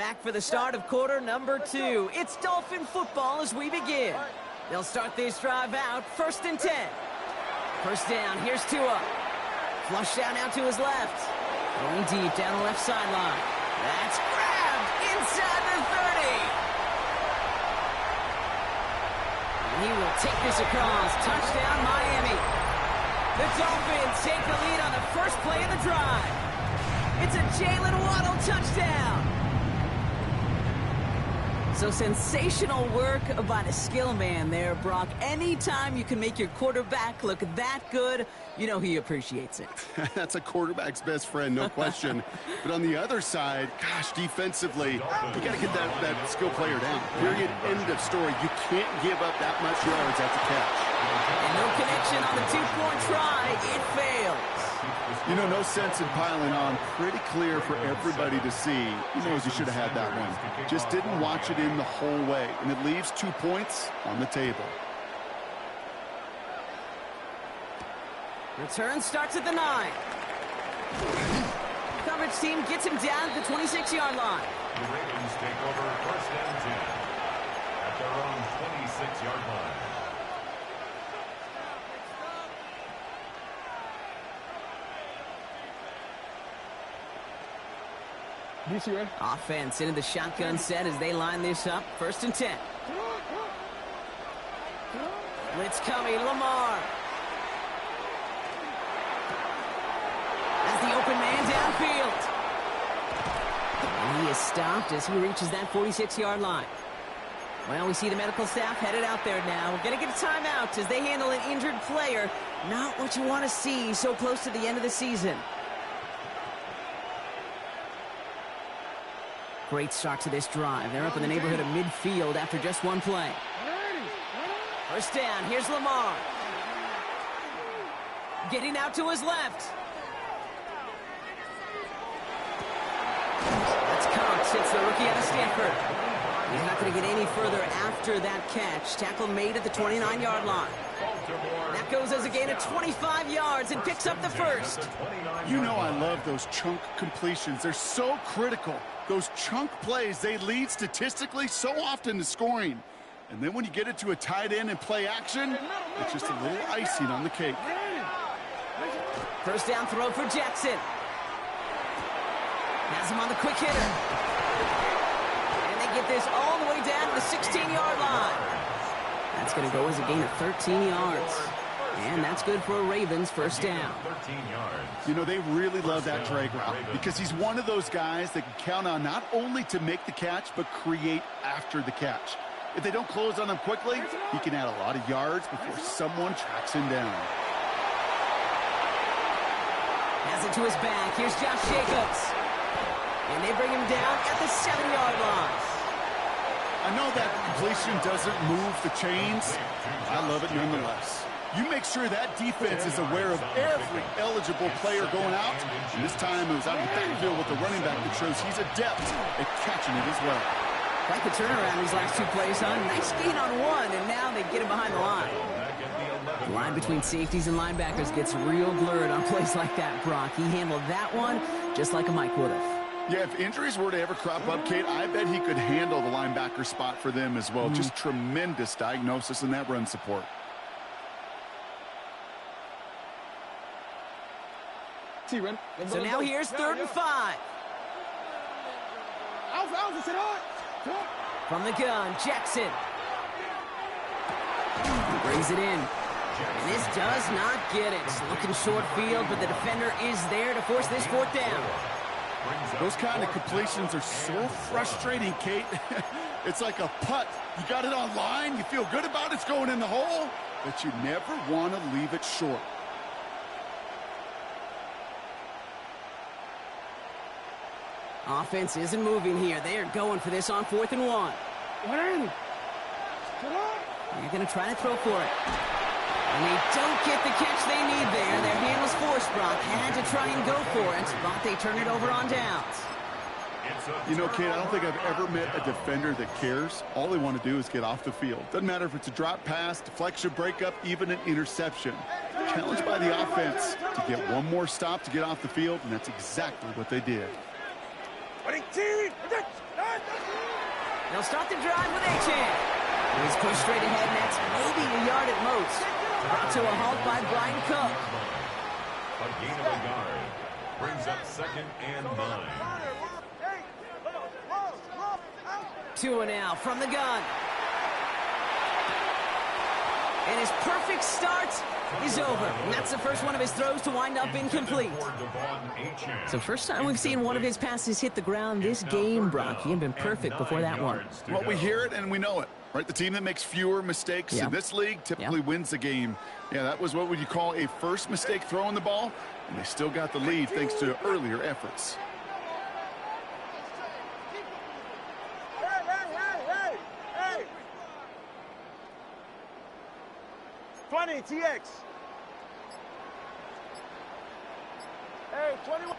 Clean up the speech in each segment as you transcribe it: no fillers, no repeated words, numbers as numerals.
back for the start of quarter number 2. It's Dolphin football as we begin. They'll start this drive out, 1st and 10. First down, here's Tua. Flush down out to his left. Going deep down the left sideline. That's grabbed inside the 30. And he will take this across. Touchdown, Miami. The Dolphins take the lead on the first play of the drive. It's a Jalen Waddle touchdown. So sensational work by the skill man there, Brock. Anytime you can make your quarterback look that good, you know he appreciates it. That's a quarterback's best friend, no question. But on the other side, gosh, defensively, you got to get that skill player down. Period, end of story. You can't give up that much yards after catch. And no connection on the two-point try. It fails. You know, no sense in piling on. Pretty clear for everybody to see. He knows he should have had that one. Just didn't watch it in the whole way. And it leaves 2 points on the table. Return starts at the 9. Coverage team gets him down at the 26-yard line. The Ravens take over 1st and 10 at their own 26-yard line. Offense into the shotgun set as they line this up. 1st and 10. Blitz coming, Lamar. As the open man downfield. And he is stopped as he reaches that 46-yard line. Well, we see the medical staff headed out there now. We're going to get a timeout as they handle an injured player. Not what you want to see so close to the end of the season. Great start to this drive. They're up in the neighborhood of midfield after just one play. First down, here's Lamar. Getting out to his left. That's Cox. It's the rookie out of Stanford. He's not going to get any further after that catch. Tackle made at the 29-yard line. That goes as a gain of 25 yards and picks up the first. You know I love those chunk completions. They're so critical. Those chunk plays, they lead statistically so often to scoring. And then when you get it to a tight end and play action, it's just a little icing on the cake. First down throw for Jackson. Has him on the quick hitter. And they get this all the way down to the 16-yard line. That's going to go as a gain of 13 yards. And that's good for a Ravens first down. 13 yards. You know, they really love that drag route because he's one of those guys that can count on not only to make the catch, but create after the catch. If they don't close on him quickly, he can add a lot of yards before someone tracks him down. Has it to his back. Here's Josh Jacobs. And they bring him down at the 7-yard line. I know that completion doesn't move the chains. I love it nonetheless. You make sure that defense is aware of every eligible player going out. And this time it was out of the backfield with the running back that shows he's adept at catching it as well. Quite the turnaround these last 2 plays, huh? Nice gain on one, and now they get him behind the line. The line between safeties and linebackers gets real blurred on plays like that, Brock. He handled that one just like a Mike would have. Yeah, if injuries were to ever crop up, Kate, I bet he could handle the linebacker spot for them as well. Just tremendous diagnosis in that run support. So now here's 3rd and 5. From the gun, Jackson. Brings it in. And this does not get it. Looking short field, but the defender is there to force this 4th down. Those kind of completions are so frustrating, Kate. It's like a putt. You got it on line, you feel good about it's going in the hole, but you never want to leave it short. Offense isn't moving here. They are going for this on 4th and 1. They're going to try to throw for it. And they don't get the catch they need there. Their hand was forced, Brock. Had to try and go for it, but they turn it over on downs. You know, Kate, I don't think I've ever met a defender that cares. All they want to do is get off the field. Doesn't matter if it's a drop pass, deflection, breakup, even an interception. Challenged by the offense to get one more stop to get off the field, and that's exactly what they did. They'll start the drive with Achane. He's pushed straight ahead, and that's maybe a yard at most. Brought to a halt by Brian Cook. A gain of a yard. Brings up 2nd and 9. 2-0 from the gun. And his perfect start is over. And that's the first one of his throws to wind up incomplete. So first time we've seen one of his passes hit the ground this game, Brock. He had been perfect before that one. Well, we hear it and we know it, right? The team that makes fewer mistakes in this league typically wins the game. Yeah, that was what would you call a first mistake throwing the ball, and they still got the lead thanks to earlier efforts. 20 TX. Hey, 21.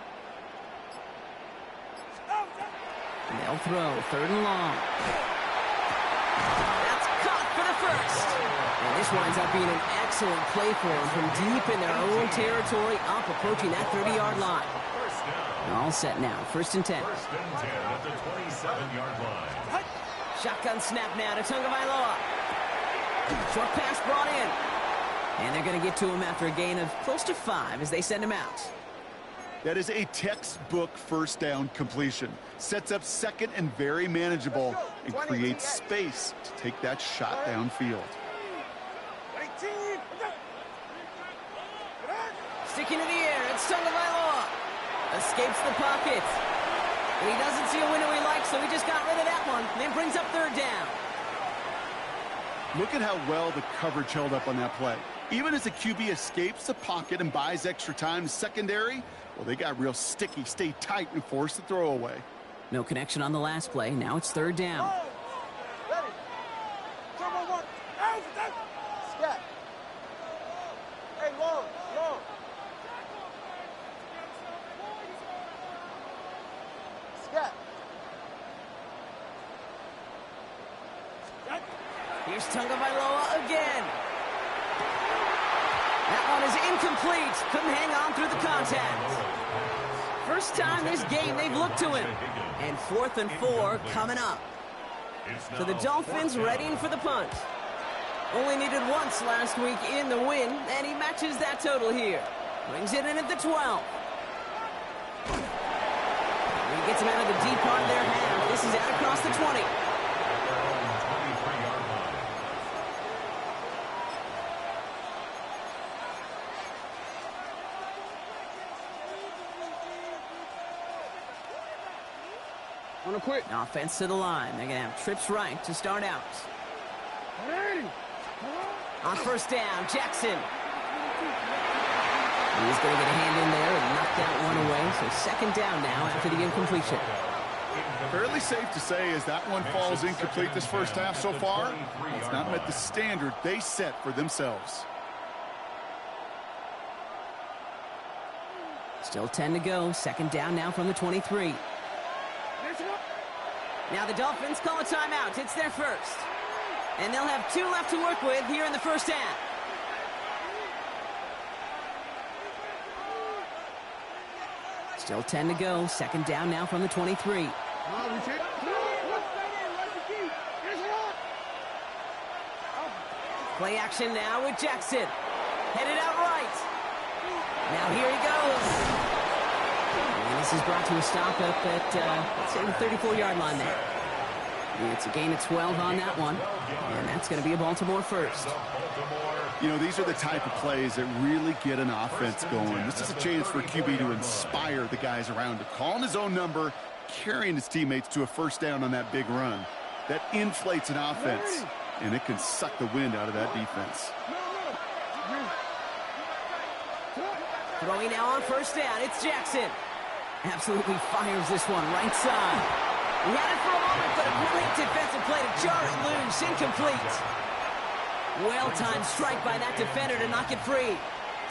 And they'll throw 3rd and long. That's caught for the first. And this winds up being an excellent play for them from deep in their own territory, up approaching that 30-yard line. They're all set now. 1st and 10. 1st and 10 at the 27-yard line. Shotgun snap now to Tagovailoa. Short pass brought in. And they're going to get to him after a gain of close to 5 as they send him out. That is a textbook first down completion. Sets up 2nd and very manageable and creates space to take that shot downfield. Sticking to the air, it's Tagovailoa. Escapes the pocket. And he doesn't see a window he likes, so he just got rid of that one. And then brings up 3rd down. Look at how well the coverage held up on that play. Even as the QB escapes the pocket and buys extra time, secondary, well, they got real sticky, stay tight, and force the throw away. No connection on the last play. Now it's 3rd down. Scat. Hey, long. Scat. Here's Tagovailoa again. That one is incomplete. Couldn't hang on through the contact. First time this game they've looked to him. And 4th and 4 coming up. So the Dolphins readying for the punt. Only needed once last week in the win, and he matches that total here. Brings it in at the 12. He gets him out of the deep part of their half. This is out across the 20. On a quick. Offense to the line. They're going to have trips right to start out. On 1st down, Jackson. He's going to get a hand in there and knock that one away. So 2nd down now after the incompletion. Fairly safe to say as that one falls incomplete this first half so far, it's not met the standard they set for themselves. Still 10 to go. 2nd down now from the 23. Now the Dolphins call a timeout. It's their first. And they'll have 2 left to work with here in the first half. Still 10 to go. 2nd down now from the 23. Play action now with Jackson. Headed out right. Now here he goes. And this is brought to a stop up at, let's say, the 34-yard line there. It's a gain of 12 on that one. And that's going to be a Baltimore first. You know, these are the type of plays that really get an offense going. This is a chance for QB to inspire the guys around him. Calling his own number, carrying his teammates to a first down on that big run. That inflates an offense, and it can suck the wind out of that defense. Throwing now on 1st down, it's Jackson. Absolutely fires this one right side. He had it for a moment, but a brilliant defensive play to jar it loose, incomplete. Well-timed strike by that defender to knock it free.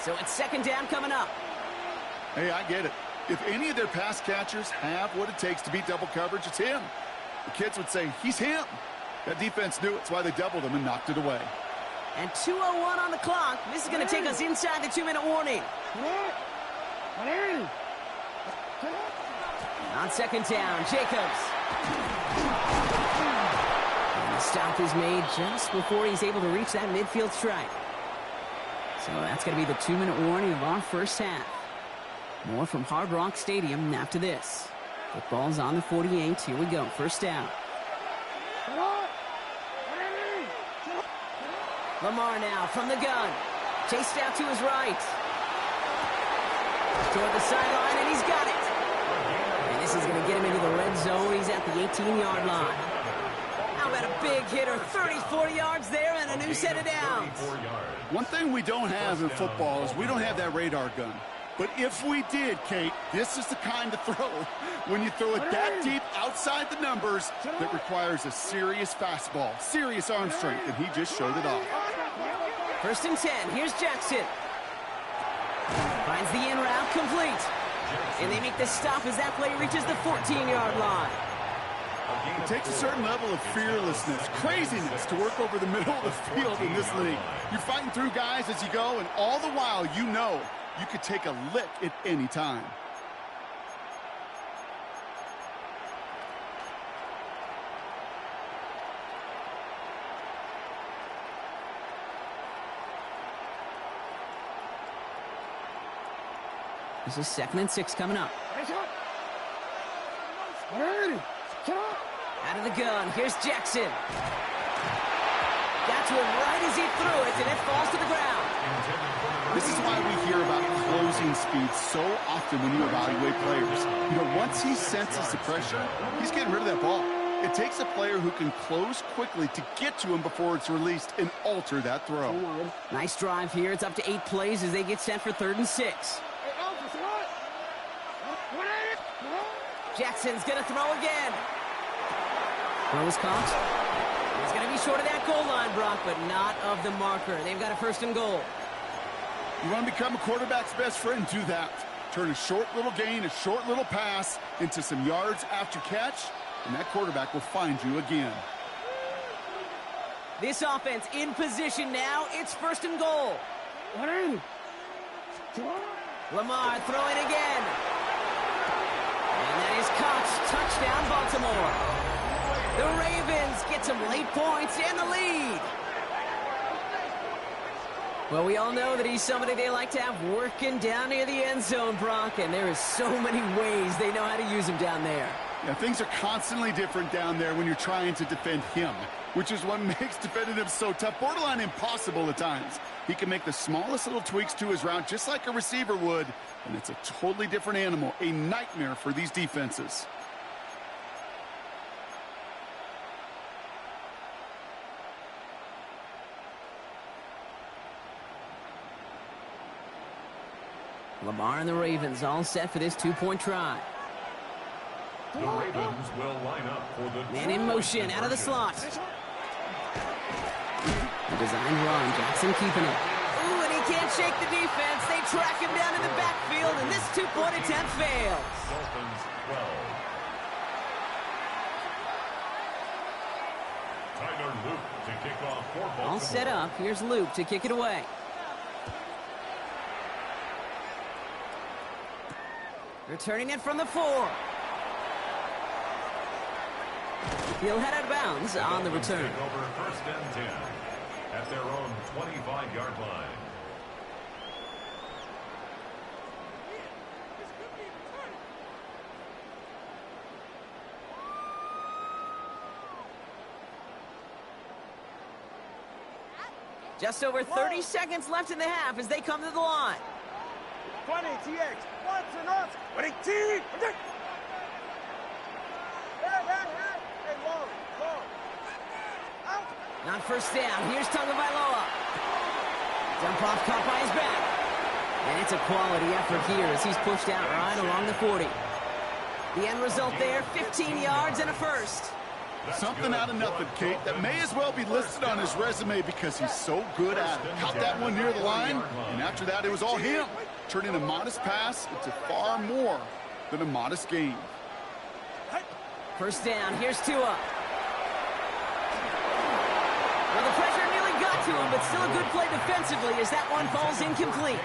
So it's 2nd down coming up. Hey, I get it. If any of their pass catchers have what it takes to beat double coverage, it's him. The kids would say, he's him. That defense knew it. It's why they doubled him and knocked it away. And 2:01 on the clock. This is going to take us inside the 2-minute warning. On second down, Jacobs. And the stop is made just before he's able to reach that midfield strike. So that's going to be the 2-minute warning of our first half. More from Hard Rock Stadium after this. Football's on the 48. Here we go. First down. Lamar now from the gun. Chased out to his right. Toward the sideline, and he's got it. And this is going to get him into the red zone. He's at the 18-yard line. How about a big hitter? 30, 40 yards there and a new set of downs. One thing we don't have in football is we don't have that radar gun. But if we did, Kate, this is the kind of throw, when you throw it that deep outside the numbers, that requires a serious fastball, serious arm strength, and he just showed it off. First and 10. Here's Jackson. Finds the in route complete. And they make the stop as that play reaches the 14-yard line. It takes a certain level of fearlessness, craziness to work over the middle of the field in this league. You're fighting through guys as you go, and all the while you know you could take a lick at any time. This is 2nd and 6 coming up. Out of the gun, here's Jackson. Got to him right as he threw it, and it falls to the ground. This is why we hear about closing speed so often when you evaluate players. You know, once he senses the pressure, he's getting rid of that ball. It takes a player who can close quickly to get to him before it's released and alter that throw. Nice drive here. It's up to 8 plays as they get set for 3rd and 6. Jackson's going to throw again. Throw is caught. He's going to be short of that goal line, Brock, but not of the marker. They've got a 1st and goal. You want to become a quarterback's best friend? Do that. Turn a short little gain, a short little pass into some yards after catch, and that quarterback will find you again. This offense in position now. It's 1st and goal. Lamar throwing again. And that is caught. Touchdown, Baltimore. The Ravens get some late points and the lead. Well, we all know that he's somebody they like to have working down near the end zone, Brock, and there is so many ways they know how to use him down there. Yeah, things are constantly different down there when you're trying to defend him, which is what makes defending him so tough, borderline impossible at times. He can make the smallest little tweaks to his route just like a receiver would, and it's a totally different animal, a nightmare for these defenses. Lamar and the Ravens all set for this 2-point try. The Ravens will line up for the Man in motion, out of the slot. A design run, Jackson keeping it. Ooh, and he can't shake the defense. They track him down in the backfield, and this 2-point attempt fails. Dolphins 12. Tyler Luke to kick off for Baltimore. All set up. Here's Luke to kick it away. Returning it from the 4. He'll head out of bounds on the return. Take over 1st and 10 at their own 25-yard line. Just over 30 seconds left in the half as they come to the line. 20, TX. Once and us. 20, T. Hey, whoa, whoa. Out. On 1st down, here's Tagovailoa. Dump off caught by his back. And it's a quality effort here as he's pushed out right along the 40. The end result there, 15 yards and a first. Something out of nothing, Kate, that may as well be listed on his resume because he's so good at it. Caught that one near the line, and after that, it was all him, turning a modest pass into far more than a modest gain. 1st down, here's Tua. Well, the pressure nearly got got to him, but still a good play defensively as that one falls incomplete.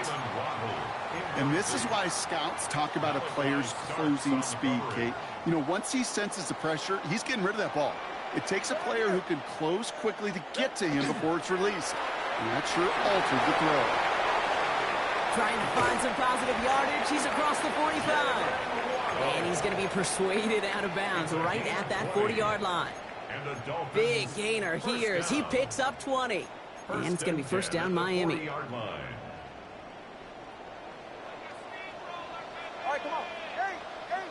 And this is why scouts talk about a player's closing speed, Kate. You know, once he senses the pressure, he's getting rid of that ball. It takes a player who can close quickly to get to him before it's released. And that sure altered the throw. Trying to find some positive yardage. He's across the 45. And he's going to be persuaded out of bounds right at that 40-yard line. Big gainer here as he picks up 20. And it's going to be first down Miami. All right, come on. Hey, hey.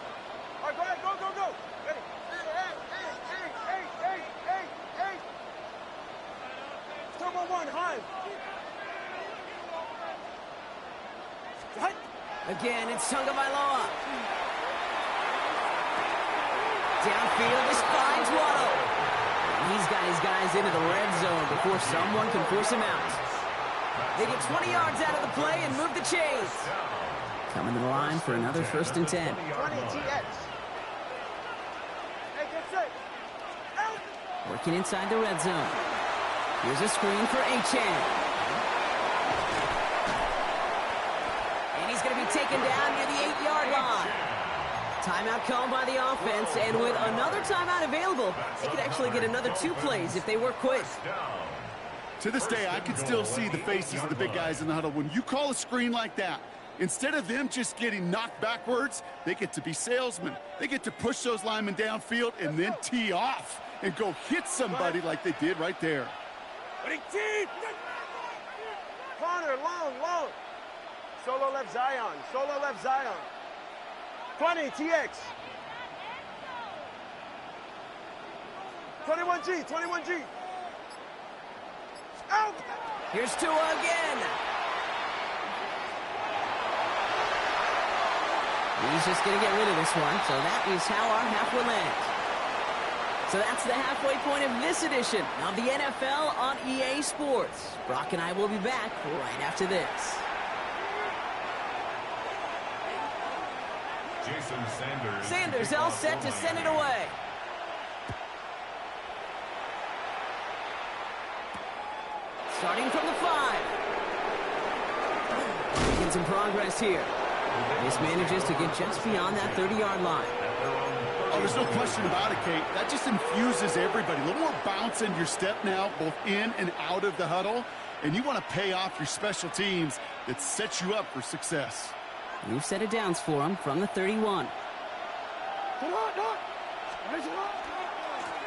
All right, go ahead, go. Ready? Hey. 2-1-1, Hines. Again, it's Tagovailoa. Downfield, this finds Waddle. And he's got his guys into the red zone before someone can force him out. They get 20 yards out of the play and move the chains. Coming to the line for another first and 10. 20 TX. Hey, get set. Out. Working inside the red zone. Here's a screen for Achane. And he's going to be taken down near the 8-yard line. Timeout called by the offense, and with another timeout available, they could actually get another 2 plays if they work quick. To this day, I can still see the faces of the big guys in the huddle. When you call a screen like that, instead of them just getting knocked backwards, they get to be salesmen. They get to push those linemen downfield and then tee off and go hit somebody like they did right there. Corner, long. Solo left Zion. 20 TX. 21G. Out. Here's Tua again. He's just going to get rid of this one, so that is how our half will end. So that's the halfway point of this edition of the NFL on EA Sports. Brock and I will be back right after this. Sanders all set to send it away. Starting from the 5. Making some progress here. This manages to get just beyond that 30-yard line. Oh, there's no question about it, Kate. That just infuses everybody. A little more bounce in your step now, both in and out of the huddle. And you want to pay off your special teams that sets you up for success. New set of downs for him from the 31.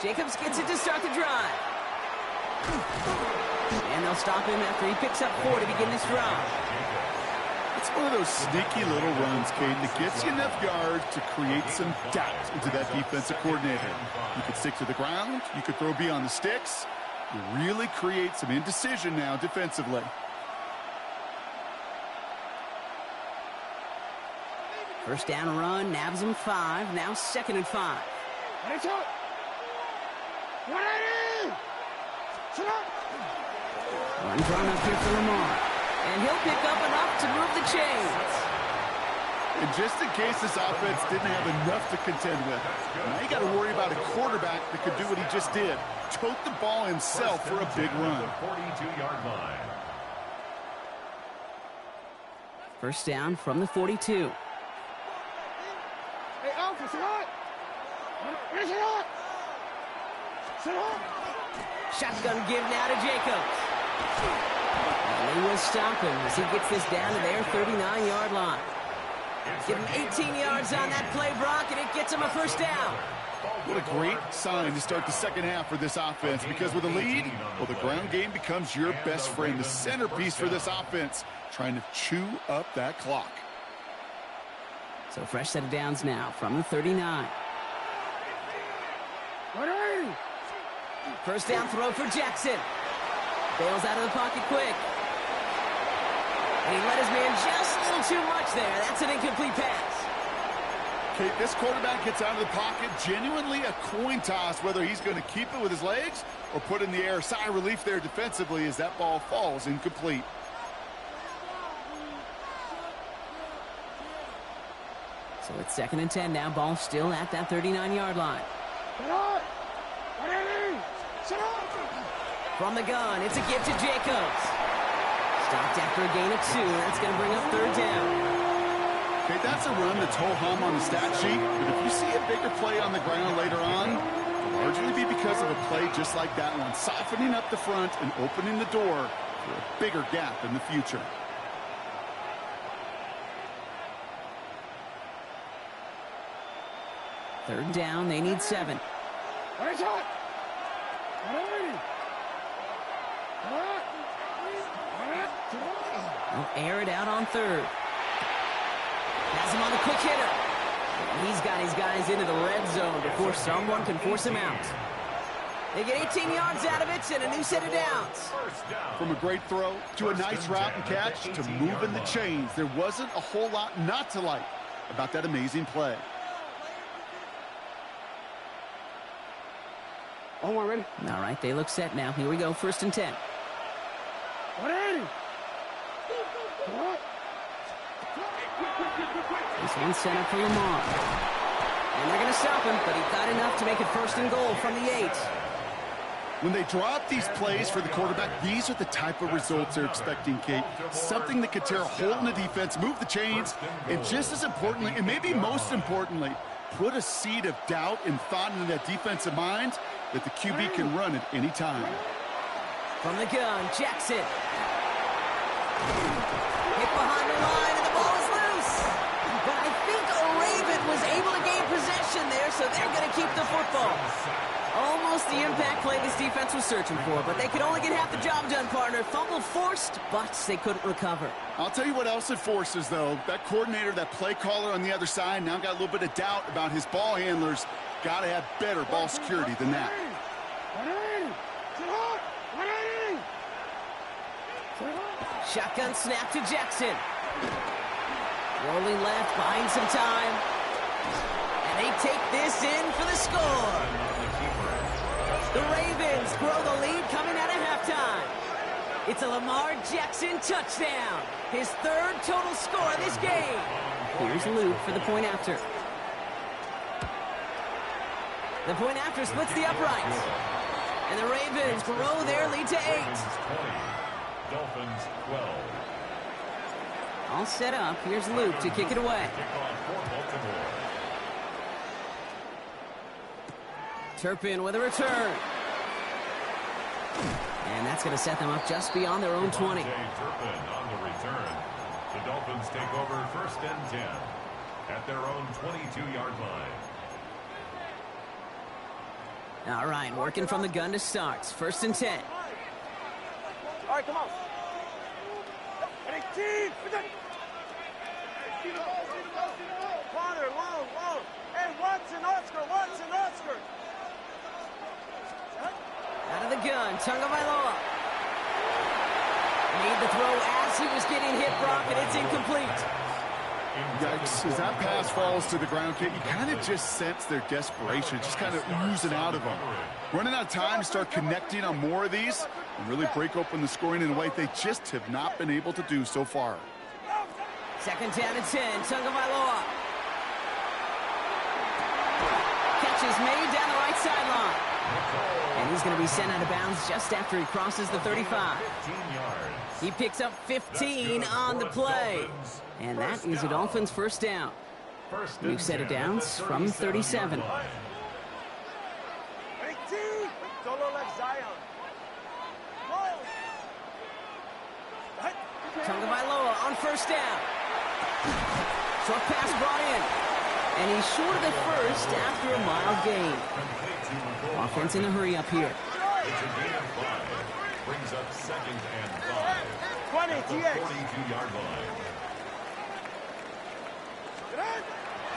Jacobs gets it to start the drive. And they'll stop him after he picks up 4 to begin this drive. It's one of those sneaky little runs, Kate, that gets you enough yards to create some doubt into that defensive coordinator. You could stick to the ground. You could throw beyond the sticks. You really create some indecision now defensively. First down run, nabs him 5. Now 2nd and 5. One drawn up here for Lamar. And he'll pick up enough to move the chains. And just in case this offense didn't have enough to contend with, now you got to worry about a quarterback that could do what he just did. Tote the ball himself for a big run. 42-yard line. First down from the 42. Hey, Alpha, sit up. Shotgun give now to Jacobs. And they will stop him as he gets this down to their 39-yard line. Give him 18 yards on that play, Brock, and it gets him a first down. What a great sign to start the second half for this offense, because with a lead, well, the ground game becomes your best friend, the centerpiece for this offense, trying to chew up that clock. So fresh set of downs now from the 39. First down throw for Jackson. Bails out of the pocket quick. And he let his man just a little too much there. That's an incomplete pass. Okay, this quarterback gets out of the pocket, genuinely a coin toss whether he's going to keep it with his legs or put it in the air. Sigh of relief there defensively as that ball falls incomplete. So it's 2nd and 10 now. Ball still at that 39-yard line. From the gun, it's a give to Jacobs. Stopped after a gain of 2. That's going to bring up 3rd down. Okay, that's a run that's ho-hum on the stat sheet, but if you see a bigger play on the ground later on, it'll largely be because of a play just like that one, softening up the front and opening the door for a bigger gap in the future. Third down, they need 7. They'll air it out on 3rd. Has him on the quick hitter. He's got his guys into the red zone before someone can force him out. They get 18 yards out of it and a new set of downs. From a great throw to a nice route and catch to moving the chains, there wasn't a whole lot not to like about that amazing play. Oh, we're ready. All right, they look set now. Here we go, 1st and 10. This one's sent up for Lamar. And they're going to stop him, but he got enough to make it 1st and goal from the 8. When they drop these plays for the quarterback, these are the type of results they're expecting, Kate. Something that could tear a hole in the defense, move the chains, and just as importantly, and maybe most importantly, put a seed of doubt and thought into that defensive mind that the QB can run at any time. From the gun, Jackson. Hit behind the line, and the ball is loose. But I think Raven was able to gain possession there, so they're going to keep the football. Almost the impact play this defense was searching for, but they could only get half the job done, partner. Fumble forced, but they couldn't recover. I'll tell you what else it forces, though. That coordinator, that play caller on the other side, now got a little bit of doubt about his ball handlers. Got to have better ball security than that. Shotgun snap to Jackson. Rolling left, buying some time. And they take this in for the score. The Ravens grow the lead coming out of halftime. It's a Lamar Jackson touchdown. His 3rd total score of this game. Here's Luke for the point after. The point after splits the uprights. And the Ravens grow their lead to 8. Dolphins 12. All set up. Here's Luke to kick it away. Turpin with a return. And that's going to set them up just beyond their own 20. Turpin on the return. The Dolphins take over 1st and 10 at their own 22-yard line. All right, working from the gun to start. 1st and 10. All right, come on. 18. Corner, long. Hey, Watson, Oscar. Out of the gun, Tagovailoa. Made the throw as he was getting hit, Brock, and it's incomplete. Yikes, as that pass falls to the ground, Kate, you kind of just sense their desperation, just kind of oozing out of them. Running out of time to start connecting on more of these and really break open the scoring in a way they just have not been able to do so far. 2nd down and 10, Tagovailoa. Catch is made down the right sideline. And he's going to be sent out of bounds just after he crosses the 35. He picks up 15 on the play. And that is a Dolphins 1st down. New set of downs from 37. 18. Solo left Zion. Tagovailoa on 1st down. Short pass brought in. And he's short of the 1st after a mild gain. Offense in a hurry up here. It's a gain of 5. Brings up 2nd and 5. 20, at the 42-yard line.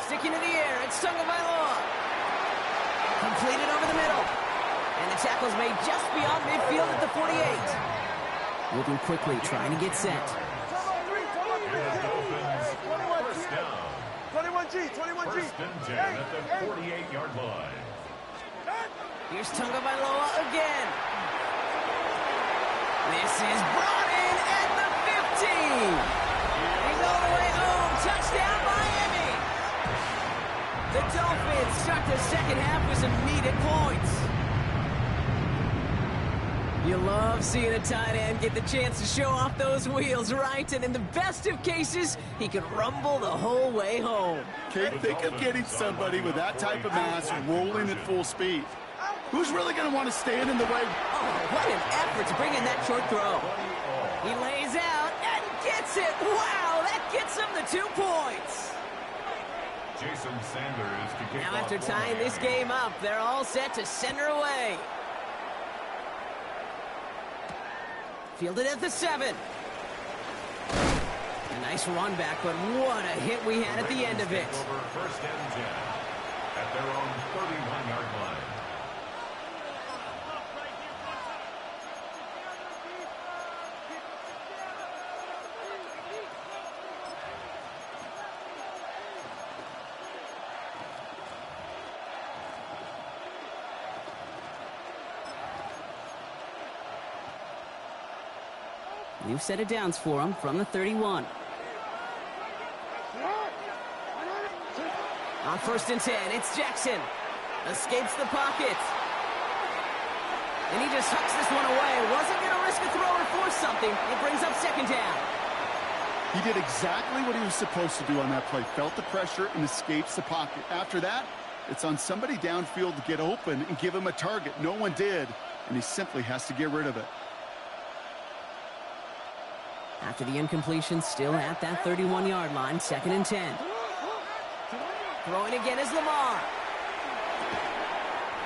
Sticking to the air, it's Tagovailoa. Completed over the middle. And the tackle's made just beyond midfield at the 48. Moving quickly, trying to get set. Dolphins, 1st down. 21G. 1st and 10 at the 48-yard line. Here's Tagovailoa again. This is brought in at the 15. He's all the way home. Touchdown, Miami. The Dolphins start the 2nd half with some needed points. You love seeing a tight end get the chance to show off those wheels, right? And in the best of cases, he can rumble the whole way home. Okay, think of getting somebody with that type of mass rolling at full speed. Who's really going to want to stand in the way? Oh, what an effort to bring in that short throw. He lays out and gets it. Wow, that gets him the 2 points. Jason Sanders to kick Now off after tying this game up, they're all set to center away. Fielded at the 7. A nice run back, but what a hit we had at the end of it. Over first and 10 at their own 31-yard line. New set of downs for him from the 31. On first and 10, it's Jackson. Escapes the pocket. And he just hucks this one away. Wasn't going to risk a throw or force something. It brings up second down. He did exactly what he was supposed to do on that play. Felt the pressure and escapes the pocket. After that, it's on somebody downfield to get open and give him a target. No one did, and he simply has to get rid of it. After the incompletion, still at that 31-yard line, second and 10. Throwing again is Lamar.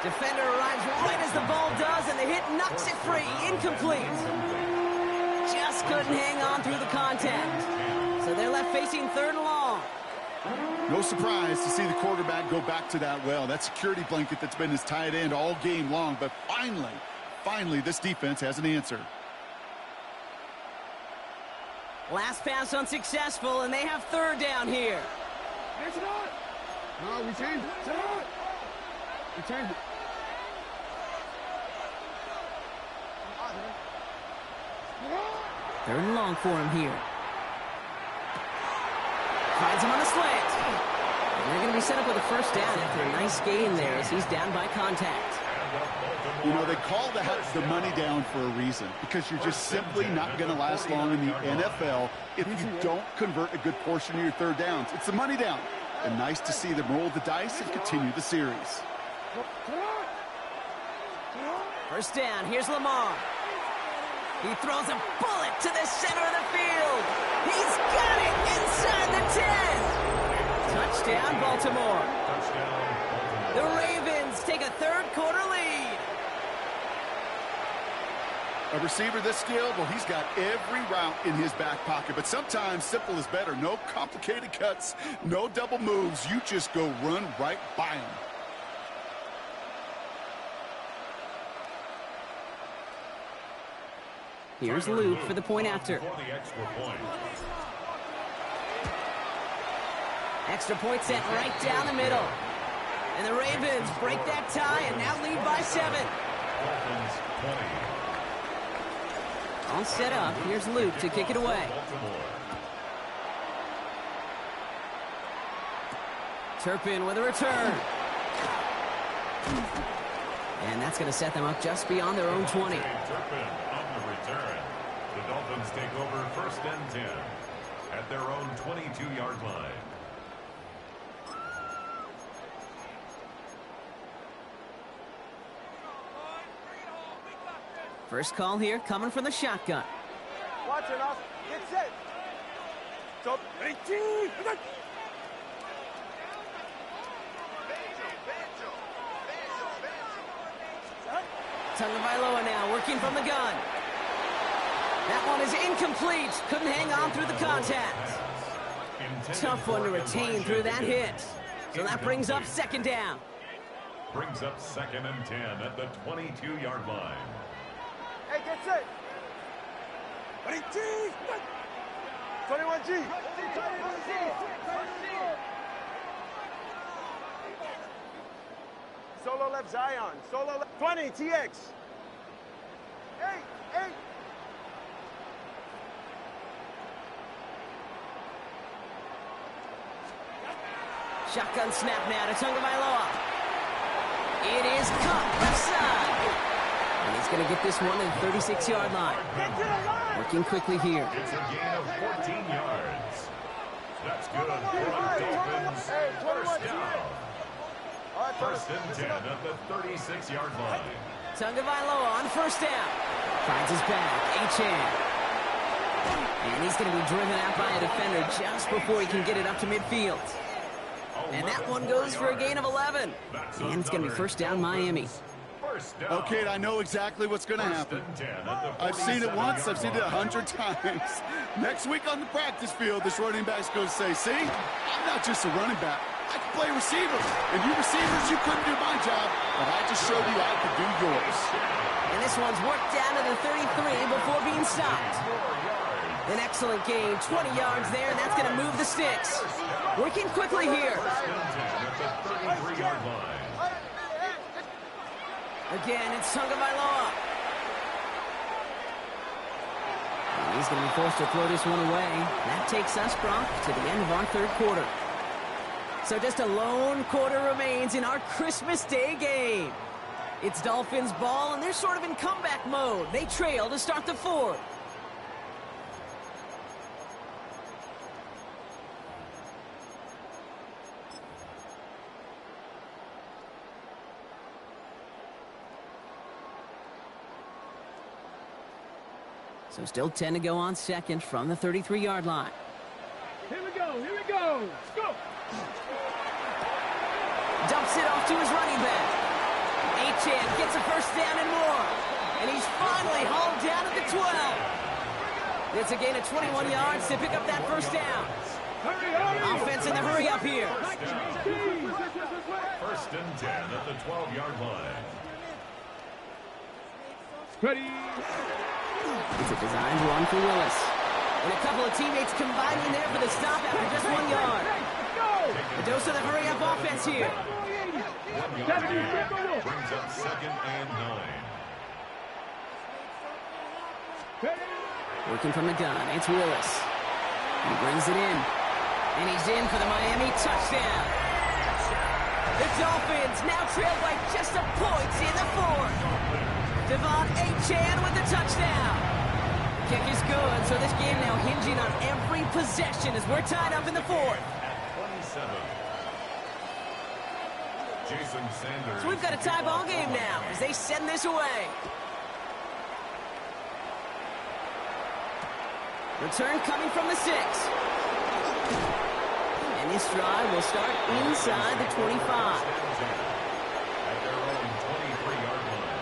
Defender arrives right as the ball does, and the hit knocks it free. Incomplete. Just couldn't hang on through the contact. So they're left facing third and long. No surprise to see the quarterback go back to that well. That security blanket that's been his tight end all game long. But finally, this defense has an answer. Last pass unsuccessful, and they have third down here. No, we changed it. We changed it. Third and long for him here. Finds him on a slant. And they're going to be set up with a first down after a nice gain there as he's down by contact. You know, they call that the money down for a reason, because you're just simply not going to last long in the NFL if you don't convert a good portion of your third downs. It's the money down. And nice to see them roll the dice and continue the series. First down, here's Lamar. He throws a bullet to the center of the field. He's got it inside the 10. Touchdown, Baltimore. The Ravens take a third-quarter lead. A receiver this skilled, well, he's got every route in his back pocket. But sometimes simple is better. No complicated cuts, no double moves. You just go run right by him. Here's Luke for the point after. Extra point sent right down the middle. And the Ravens break that tie and now lead by 7. All set up. Here's Luke to kick it away. Turpin with a return. And that's going to set them up just beyond their own 20. Turpin on the return. The Dolphins take over first and 10 at their own 22-yard line. First call here coming from the shotgun. Watch it off. Get set. Stop. 18. Tagovailoa now working from the gun. That one is incomplete. Couldn't hang on through the contact. Tough one to retain through that hit. So that brings up second down. Brings up second and 10 at the 22-yard line. Hey, get set. 21G. Solo left Zion. Solo left. 20 TX. 8. Shotgun snap now to Tagovailoa. It is caught left side. And he's going to get this one to the 36-yard line. Working quickly here. It's a gain of 14 yards. That's good for the Dolphins. First down. First and 10 at the 36-yard line. Tagovailoa on first down. Finds his back. Achane. And he's going to be driven out by a defender just before he can get it up to midfield. And that one goes for a gain of 11. And it's going to be first down Miami. Okay, I know exactly what's going to happen. I've seen it once. I've seen it 100 times. Next week on the practice field, this running back's going to say, see, I'm not just a running back. I can play receiver. And you receivers, you couldn't do my job, but I just showed you I could do yours. And this one's worked down to the 33 before being stopped. An excellent gain, 20 yards there, and that's going to move the sticks. Working quickly here. Again, it's Tagovailoa. He's going to be forced to throw this one away. That takes us, Brock, to the end of our third quarter. So just a lone quarter remains in our Christmas Day game. It's Dolphins ball, and they're sort of in comeback mode. They trail to start the fourth. So still 10 to go on second from the 33-yard line. Here we go, here we go. Let's go. Dumps it off to his running back. Achane gets a first down and more. And he's finally hauled down at the 12. It's a gain of 21 yards to pick up that first down. Offense in the hurry up here. First and 10 at the 12-yard line. Ready. It's a designed run for Willis. And a couple of teammates combining there for the stop after just 1 yard. A dose of the hurry-up offense here. 1 yard gain brings up second and 9. Working from the gun, it's Willis. He brings it in. And he's in for the Miami touchdown. The Dolphins now trail by just a point in the fourth. Devon Achane with the touchdown. Kick is good, so this game now hinging on every possession as we're tied up in the fourth. At 27. Jason Sanders. So we've got a tie ball game now as they send this away. Return coming from the 6. And this drive will start inside the 25. At their own 23-yard line.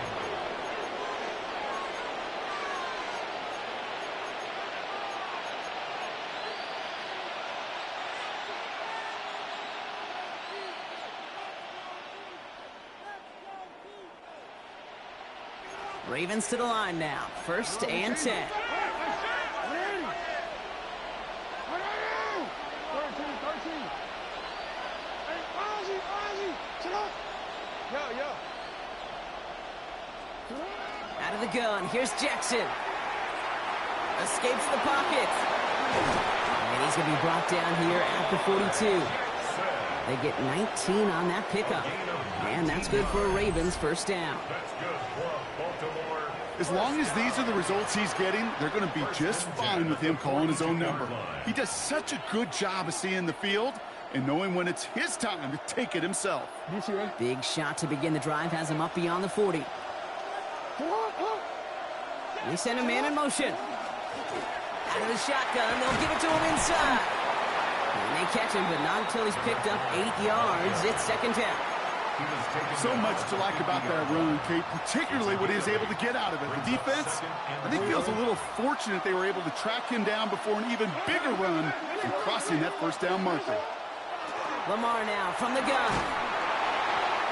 Ravens to the line now. First and 10. Out of the gun, here's Jackson. Escapes the pocket. And he's going to be brought down here at the 42. They get 19 on that pickup. And that's good for a Ravens first down. That's good for Baltimore. As long as these are the results he's getting, they're going to be just fine with him calling his own number. He does such a good job of seeing the field and knowing when it's his time to take it himself. Big shot to begin the drive has him up beyond the 40. They send a man in motion. Out of the shotgun, they'll give it to him inside. And they catch him, but not until he's picked up 8 yards. It's second down. So much to like about that run, Kate, particularly what he was able to get out of it. The defense, I think, feels a little fortunate they were able to track him down before an even bigger run and crossing that first down marker. Lamar now from the gun.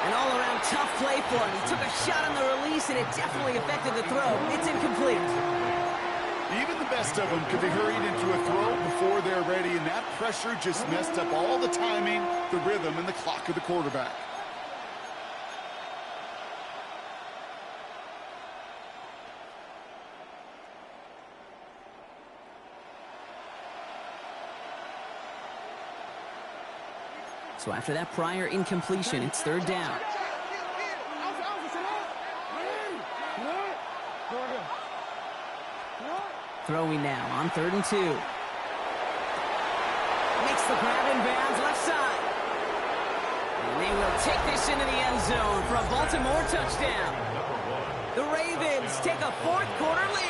An all-around tough play for him. He took a shot on the release, and it definitely affected the throw. It's incomplete. Even the best of them could be hurried into a throw before they're ready, and that pressure just messed up all the timing, the rhythm, and the clock of the quarterback. So after that prior incompletion, it's third down. Throwing now on 3rd and 2. Makes the grab in bounds left side. And they will take this into the end zone for a Baltimore touchdown. The Ravens take a 4th quarter lead.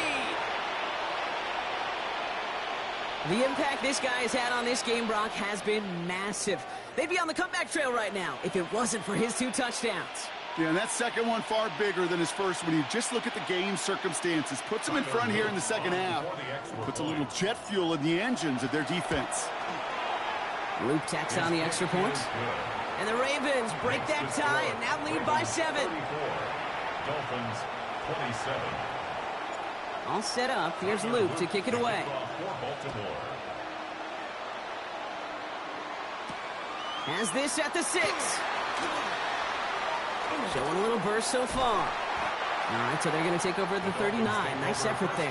The impact this guy has had on this game, Brock, has been massive. They'd be on the comeback trail right now if it wasn't for his 2 touchdowns. Yeah, and that second one far bigger than his first when you just look at the game circumstances. Puts them in front here in the second half. Puts a little jet fuel in the engines of their defense. Luke tacks on the extra point. And the Ravens break that tie and now lead by 7. Dolphins 27. All set up. Here's Luke to kick it away. Has this at the 6. Showing a little burst so far. All right, so they're going to take over at the 39. Nice effort there.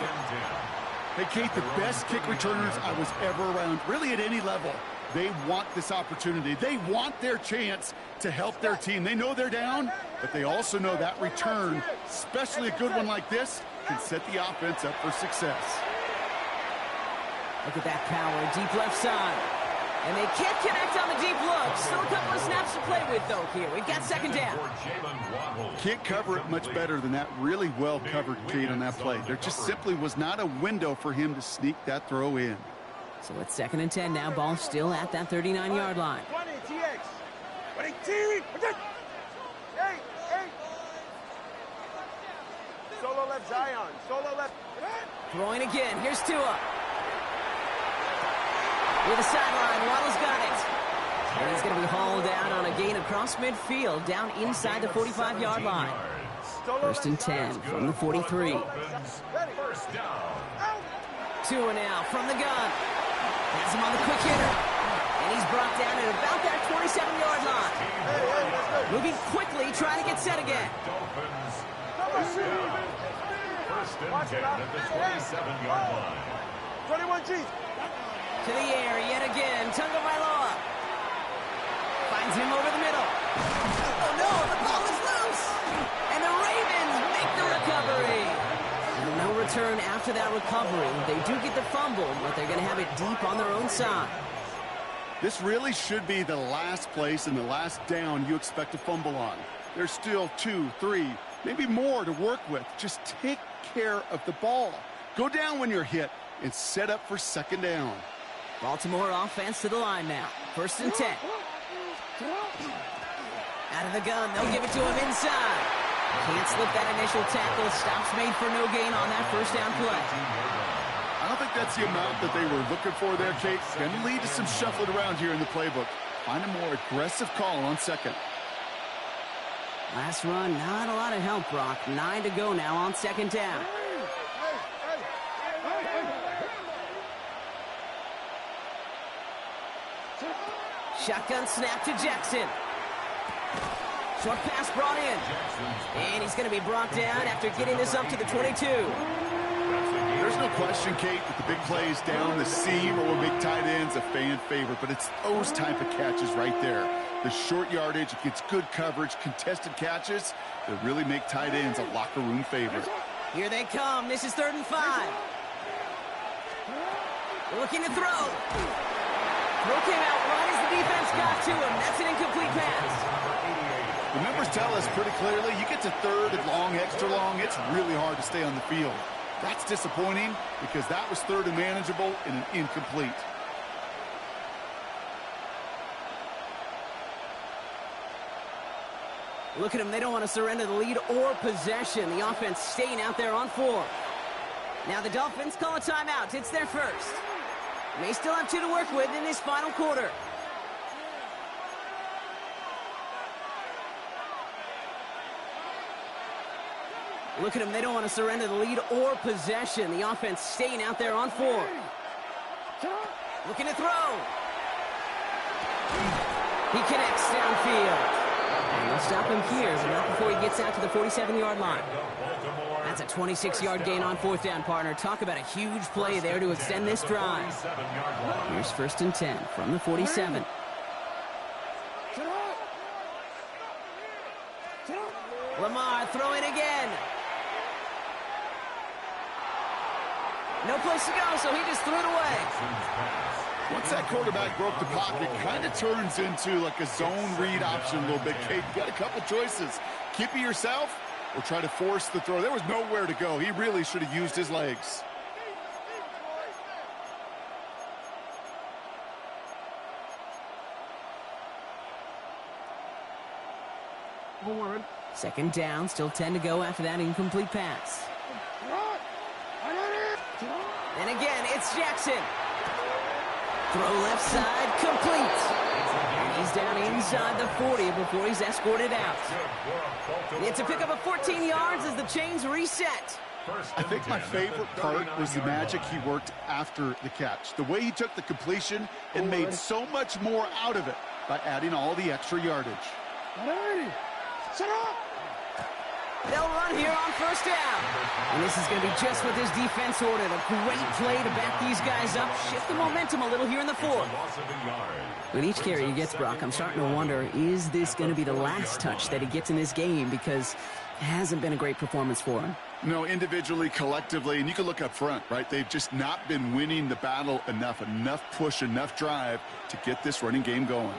Hey, Kate, the best kick returners I was ever around, really at any level. They want this opportunity. They want their chance to help their team. They know they're down, but they also know that return, especially a good one like this, can set the offense up for success. Look at that power, deep left side. And they can't connect on the deep look. Still a couple of snaps to play with, though, here. We've got 2nd down. Can't cover it much better than that really well-covered Kate on that play. There just simply was not a window for him to sneak that throw in. So it's 2nd and 10 now. Ball still at that 39-yard line. 20, TX. 20, T. Hey. Solo left Zion. Solo left. Throwing again. Here's Tua. Near the sideline, Waddle's got it. And he's going to be hauled out on a gain across midfield, down inside the 45-yard line. 1st and 10 from the 43. Tua now from the gun. Has him on the quick hitter. And he's brought down at about that 27-yard line. Moving quickly, trying to get set again. 1st and 10 at the 27-yard line. 21 G. To the air yet again. Tagovailoa finds him over the middle. Oh no, the ball is loose. And the Ravens make the recovery. And no return after that recovery. They do get the fumble, but they're going to have it deep on their own side. This really should be the last place and the last down you expect to fumble on. There's still 2, 3, maybe more to work with. Just take care of the ball. Go down when you're hit and set up for 2nd down. Baltimore offense to the line now. 1st and 10. Out of the gun. They'll give it to him inside. Can't slip that initial tackle. Stops made for no gain on that 1st down play. I don't think that's the amount that they were looking for there, Kate. Going to lead to some shuffling around here in the playbook. Find a more aggressive call on 2nd. Last run, not a lot of help, Brock. 9 to go now on 2nd down. Shotgun snap to Jackson. Short pass brought in. And he's going to be brought down after getting this up to the 22. There's no question, Kate, that the big plays down the seam or big tight ends a fan favorite, but it's those type of catches right there. The short yardage, it gets good coverage, contested catches that really make tight ends a locker room favorite. Here they come. This is 3rd and 5. Looking to throw. Throw came out right as the defense got to him. That's an incomplete pass. The numbers tell us pretty clearly, you get to 3rd and long, extra long, it's really hard to stay on the field. That's disappointing because that was 3rd and manageable and an incomplete. Look at them. They don't want to surrender the lead or possession. The offense staying out there on 4. Now the Dolphins call a timeout. It's their 1st. May still have 2 to work with in this final quarter. Look at them. They don't want to surrender the lead or possession. The offense staying out there on 4. Looking to throw. He connects downfield. And they'll stop him here, but not before he gets out to the 47-yard line. That's a 26-yard gain on 4th down, partner. Talk about a huge play there to extend this drive. Here's 1st and 10 from the 47. Lamar throwing again. No place to go, so he just threw it away. Once that quarterback broke the pocket, kind of turns into like a zone read option a little bit. Kate, you got a couple choices. Keep it yourself or try to force the throw. There was nowhere to go. He really should have used his legs. Second down, still 10 to go after that incomplete pass. And again, it's Jackson. Throw left side, complete. And he's down inside the 40 before he's escorted out. It's a pickup of 14 yards as the chains reset. I think my favorite part was the magic he worked after the catch. The way he took the completion and made so much more out of it by adding all the extra yardage. They'll run here on first down. And this is going to be just what this defense ordered. A great play to back these guys up, shift the momentum a little here in the fourth. With each carry he gets, Brock, I'm starting to wonder, is this going to be the last touch that he gets in this game? Because it hasn't been a great performance for him. No, individually, collectively, and you can look up front, right? They've just not been winning the battle enough push, enough drive to get this running game going.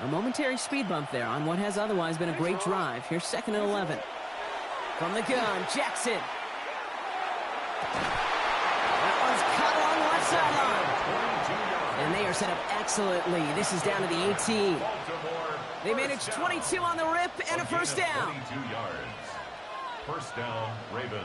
A momentary speed bump there on what has otherwise been a great drive. Here's 2nd and 11. From the gun, Jackson. That one's cut along the left sideline. And they are set up excellently. This is down to the 18. They managed 22 on the rip and a first down. 22 yards. First down, Ravens.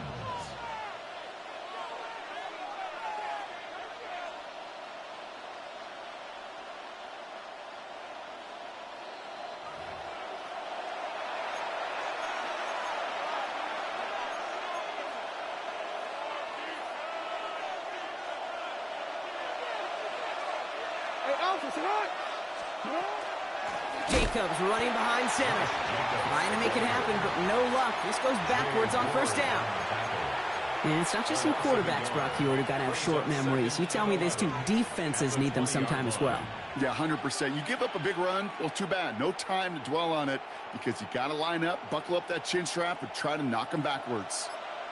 Jacobs running behind center. Trying to make it happen, but no luck. This goes backwards on first down. And it's not just some quarterbacks, Brock, who got to have short memories. You tell me these two defenses need them sometime as well. Yeah, 100%. You give up a big run, well, too bad. No time to dwell on it because you got to line up, buckle up that chin strap, and try to knock them backwards.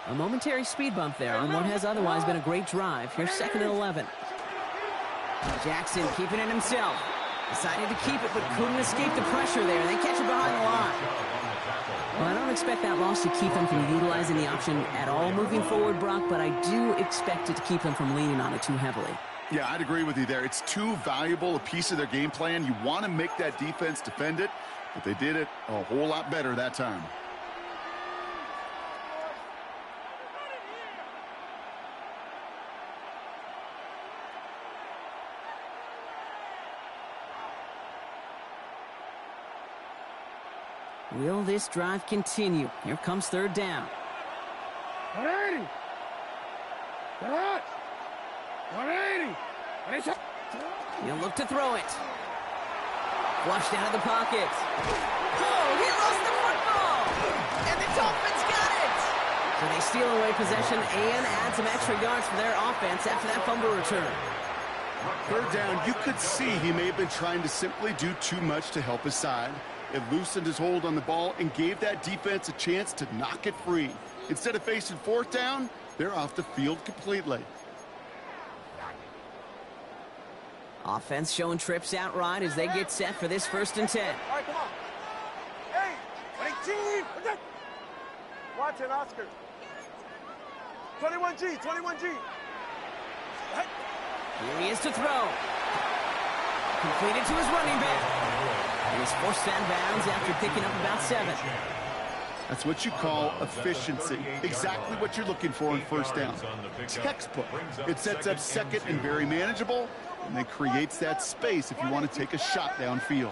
A momentary speed bump there on what has otherwise been a great drive. Here's 2nd and 11. Jackson keeping it himself. Decided to keep it, but couldn't escape the pressure there. They catch it behind the line. Well, I don't expect that loss to keep them from utilizing the option at all moving forward, Brock, but I do expect it to keep them from leaning on it too heavily. Yeah, I'd agree with you there. It's too valuable a piece of their game plan. You want to make that defense defend it, but they did it a whole lot better that time. Will this drive continue? Here comes 3rd down. 180. 180. He'll look to throw it. Flushed out of the pocket. Oh, he lost the football! And the Dolphins got it! So they steal away possession and add some extra yards for their offense after that fumble return. 3rd down, you could see he may have been trying to simply do too much to help his side. It loosened his hold on the ball and gave that defense a chance to knock it free. Instead of facing 4th down, they're off the field completely. Offense showing trips out right as they get set for this 1st and 10. All right, come on. Hey, 18. Watch it, Oscar. 21G, 21G. Here he is to throw. Completed to his running back. And he's forced out of bounds after picking up about 7. That's what you call efficiency. Exactly what you're looking for in 1st down. Textbook. It sets up 2nd and very manageable, and then creates that space if you want to take a shot downfield.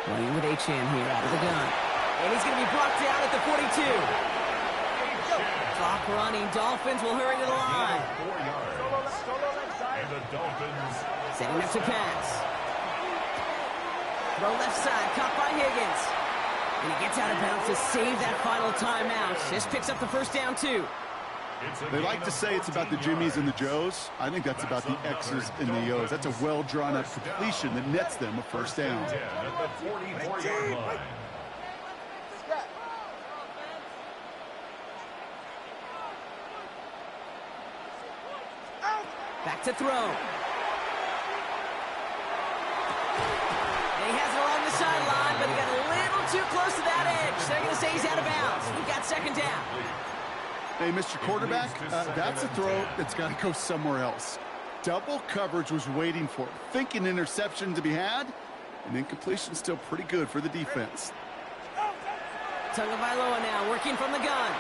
Playing with Achane here out of the gun. And he's going to be brought down at the 42. Clock running. Dolphins will hurry to the line. 4 yards. And the Dolphins setting up to pass. Throw left side, caught by Higgins. And he gets out of bounds to save that final timeout. This picks up the 1st down, too. They like to say it's about the Jimmies and the Joes. I think that's about the X's and the O's. That's a well-drawn-up completion that nets them a 1st down. at the 44-yard line. Back to throw. And he has it along the sideline, but he got a little too close to that edge. They're going to say he's out of bounds. We've got second down. Hey, Mr. Quarterback, that's a throw that's got to go somewhere else. Double coverage was waiting for it. Thinking interception to be had, and incompletion still pretty good for the defense. Tagovailoa now working from the gun.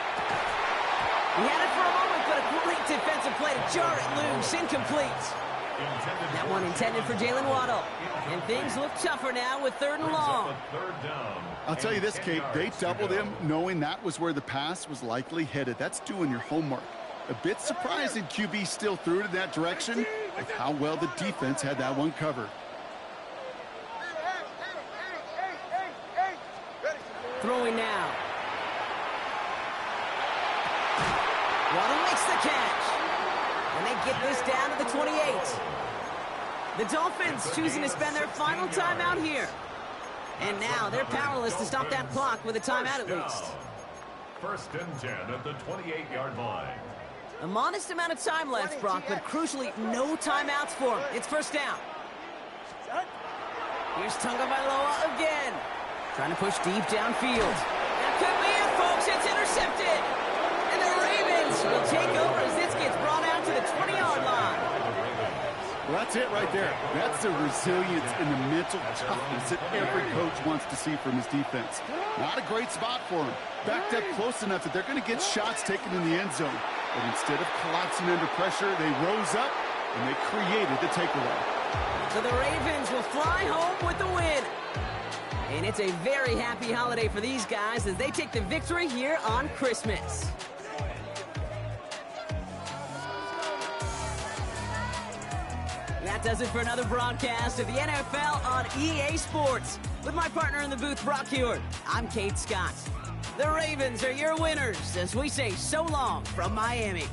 He had it for a moment, but a great defensive play to jar it loose. Incomplete. That one intended for Jalen Waddle. And things look tougher now with 3rd and long. I'll tell you this, Kate, they doubled him knowing that was where the pass was likely headed. That's doing your homework. A bit surprising QB still threw it in that direction with how well the defense had that one covered. Throwing now. Waddle makes the catch. And they get this down to the 28. The Dolphins choosing to spend their final timeout here. And now they're powerless to stop that clock with a timeout at least. 1st and 10 at the 28-yard line. A modest amount of time left, Brock, but crucially no timeouts for him. It's 1st down. Here's Tagovailoa again. Trying to push deep downfield. That could be it, folks. It's intercepted. And the Ravens will take over as this gets brought out to the 20-yard line. Well, that's it right there. That's the resilience and the mental toughness that every coach wants to see from his defense. Not a great spot for him. Backed up close enough that they're going to get shots taken in the end zone. But instead of collapsing under pressure, they rose up and they created the takeaway. So the Ravens will fly home with the win. And it's a very happy holiday for these guys as they take the victory here on Christmas. That does it for another broadcast of the NFL on EA Sports. With my partner in the booth, Brock Hewitt, I'm Kate Scott. The Ravens are your winners as we say so long from Miami.